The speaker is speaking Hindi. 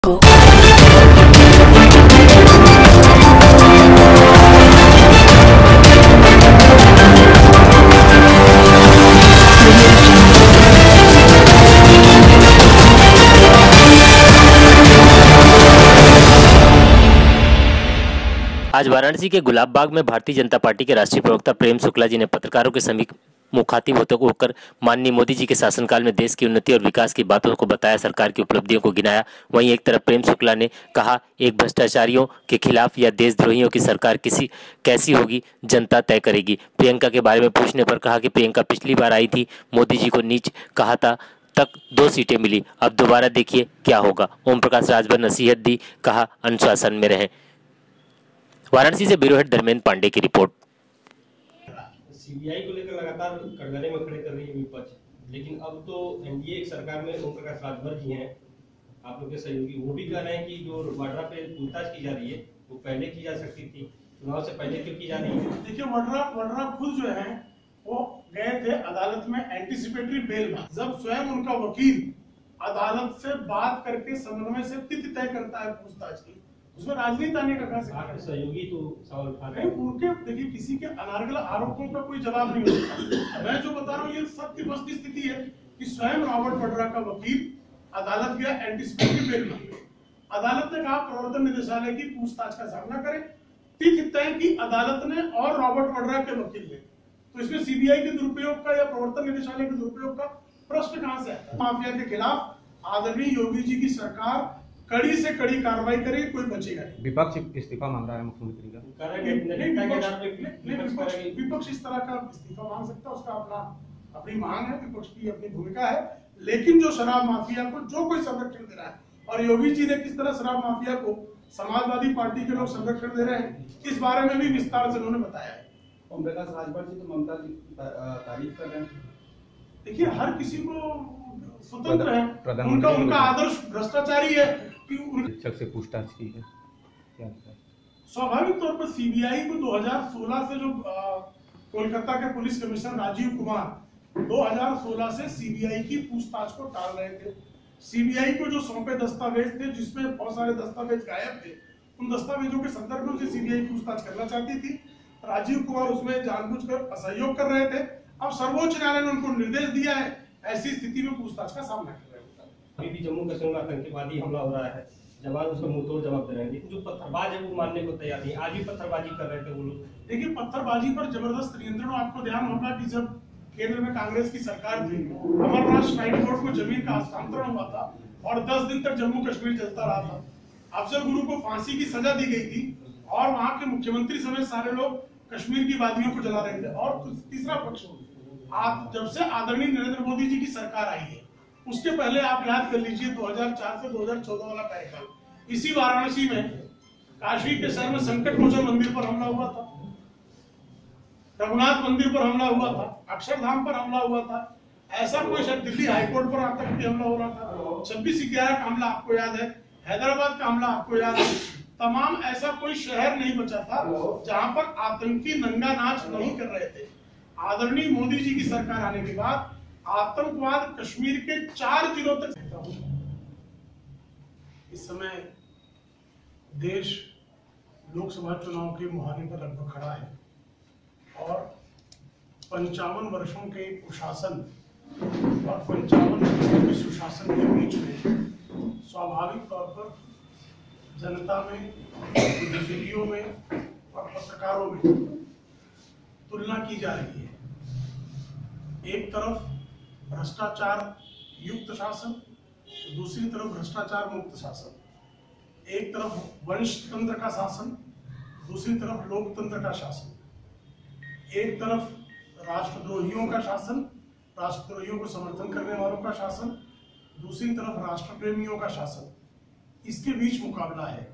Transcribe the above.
आज वाराणसी के गुलाब बाग में भारतीय जनता पार्टी के राष्ट्रीय प्रवक्ता प्रेम शुक्ला जी ने पत्रकारों के समीप मुखातिब होकर माननीय मोदी जी के शासनकाल में देश की उन्नति और विकास की बातों को बताया, सरकार की उपलब्धियों को गिनाया। वहीं एक तरफ प्रेम शुक्ला ने कहा, एक भ्रष्टाचारियों के खिलाफ या देशद्रोहियों की सरकार कैसी होगी जनता तय करेगी। प्रियंका के बारे में पूछने पर कहा कि प्रियंका पिछली बार आई थी, मोदी जी को नीच कहा था, तक 2 सीटें मिली, अब दोबारा देखिए क्या होगा। ओम प्रकाश राजभर नसीहत दी, कहा अनुशासन में रहें। वाराणसी से ब्यूरो हेड धर्मेंद्र पांडे की रिपोर्ट। सीबीआई को लेकर लगातार कटघरे में खड़े कर रही है विपक्ष, लेकिन अब तो एनडीए एक सरकार में ओम प्रकाश राजभर जी हैं, आप लोग के सहयोगी, वो भी कह रहे हैं कि जो वाड्रा पे पूछताछ की जा रही है वो पहले की जा सकती थी, चुनाव से पहले क्यों की जा रही है। देखिए, वाड्रा खुद जो है वो गए थे अदालत में एंटीसिपेटरी बेल में। जब स्वयं उनका वकील अदालत से बात करके समन्वय से तिथि तय करता है पूछताछ की, उसमें राजनीति आने का कहा सहयोगी तो सवाल उठा रहे हैं। उनके देखिए, किसी के अनार्गल आरोपों का कोई जवाब नहीं होता। मैं जो बता रहा हूँ ये सत्य वस्तु स्थिति है कि स्वयं रॉबर्ट वाड्रा का वकील अदालत गया एंटीसिपेटरी बेल में। अदालत ने कहा प्रवर्तन निदेशालय की पूछताछ का सामना करें, तिथि तय की अदालत ने और रॉबर्ट वाड्रा के वकील ने। तो इसमें सीबीआई के दुरुपयोग का या प्रवर्तन निदेशालय के दुरुपयोग का प्रश्न कहां से आता है। माफिया के खिलाफ आदरणीय योगी जी की सरकार कड़ी से कड़ी कार्रवाई करे, कोई बचेगा नहीं। विपक्ष इस्तीफा मांग रहा है मुख्यमंत्री का। विपक्ष इस तरह का इस्तीफा मांग सकता है, उसका अपनी मांग है, विपक्ष की अपनी भूमिका है। लेकिन जो शराब माफिया को जो कोई संरक्षण दे रहा है, और योगी जी ने किस तरह शराब माफिया को समाजवादी पार्टी के लोग संरक्षण दे रहे हैं, इस बारे में भी विस्तार से उन्होंने बताया है। ओम प्रकाश राजभर जी तो ममता की तारीफ कर रहे हैं। देखिए, हर किसी को स्वतंत्र है, उनका आदर्श भ्रष्टाचारी है कि शिक्षक से पूछताछ की है। क्या स्वाभाविक तौर पर सीबीआई को 2016 से जो कोलकाता के पुलिस कमिश्नर राजीव कुमार 2016 से सीबीआई की पूछताछ को टाल रहे थे। सीबीआई को जो सौंपे दस्तावेज थे, जिसमें बहुत सारे दस्तावेज गायब थे, उन दस्तावेजों के संदर्भ में सीबीआई पूछताछ करना चाहती थी। राजीव कुमार उसमें जानबूझकर असहयोग कर रहे थे। अब सर्वोच्च न्यायालय ने उनको निर्देश दिया है, ऐसी स्थिति में पूछताछ का सामना कर रहे हैं। अभी भी जम्मू कश्मीर में आतंकवादी हमला हो रहा है, जवान उसका मुंहतोड़ जवाब दे रहे हैं, लेकिन जो पत्थरबाज है वो मानने को तैयार नहीं। आज भी पत्थरबाजी कर रहे थे वो लोग। देखिए, पत्थरबाजी पर जबरदस्त नियंत्रण, आपको ध्यान होगा कि जब केंद्र में कांग्रेस की सरकार थी, अमरनाथ श्राइन बोर्ड को जमीन का हस्तांतरण हुआ था और 10 दिन तक जम्मू कश्मीर चलता रहा था। अफजल गुरु को फांसी की सजा दी गई थी और वहां के मुख्यमंत्री समेत सारे लोग कश्मीर की वादियों को जला रहे थे। और तीसरा पक्ष, आप जब से आदरणीय नरेंद्र मोदी जी की सरकार आई है, उसके पहले आप याद कर लीजिए 2004 से 2014 वाला कार्यकाल, इसी वाराणसी में काशी के शहर में संकट मोचन मंदिर पर हमला हुआ था, रघुनाथ मंदिर पर हमला हुआ था, अक्षरधाम पर हमला हुआ था। ऐसा कोई शायद दिल्ली हाईकोर्ट पर आतंकी हमला हो रहा था, 26/11 का हमला आपको याद है, हैदराबाद का हमला आपको याद है। तमाम ऐसा कोई शहर नहीं बचा था जहां पर आतंकी नंगा नाच नहीं कर रहे थे। आदरणीय मोदी जी की सरकार आने के बाद आतंकवाद कश्मीर के 4 जिलों तक। इस समय देश लोकसभा चुनाव के मुहाने पर लगभग खड़ा है और 55 वर्षों के कुशासन और 55 वर्षों के सुशासन के बीच में स्वाभाविक तौर पर जनता में, बुद्धिजीवियों में और पत्रकारों में तुलना की जा रही है। एक तरफ भ्रष्टाचार युक्त शासन, दूसरी तरफ भ्रष्टाचार मुक्त शासन। एक तरफ वंश तंत्र का शासन, दूसरी तरफ लोकतंत्र का शासन। एक तरफ राष्ट्रद्रोहियों का शासन, राष्ट्रद्रोहियों को समर्थन करने वालों का शासन, दूसरी तरफ राष्ट्र प्रेमियों का शासन। इसके बीच मुकाबला है।